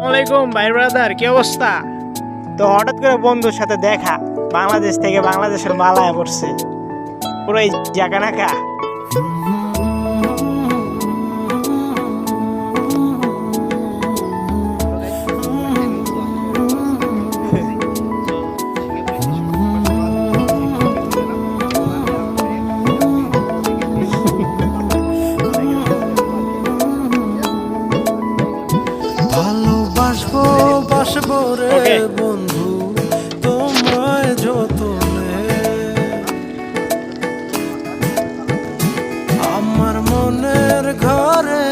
ওয়ালাইকুম ভাই ব্রাদার, কি অবস্থা? তো হঠাৎ করে বন্ধুর সাথে দেখা, বাংলাদেশ থেকে বাংলাদেশের মালায় পড়ছে পুরো এই জায়গা। ভালোবাসবো বাসবো রে Okay. বন্ধু তোমায় যতনে, আমার মনের ঘরে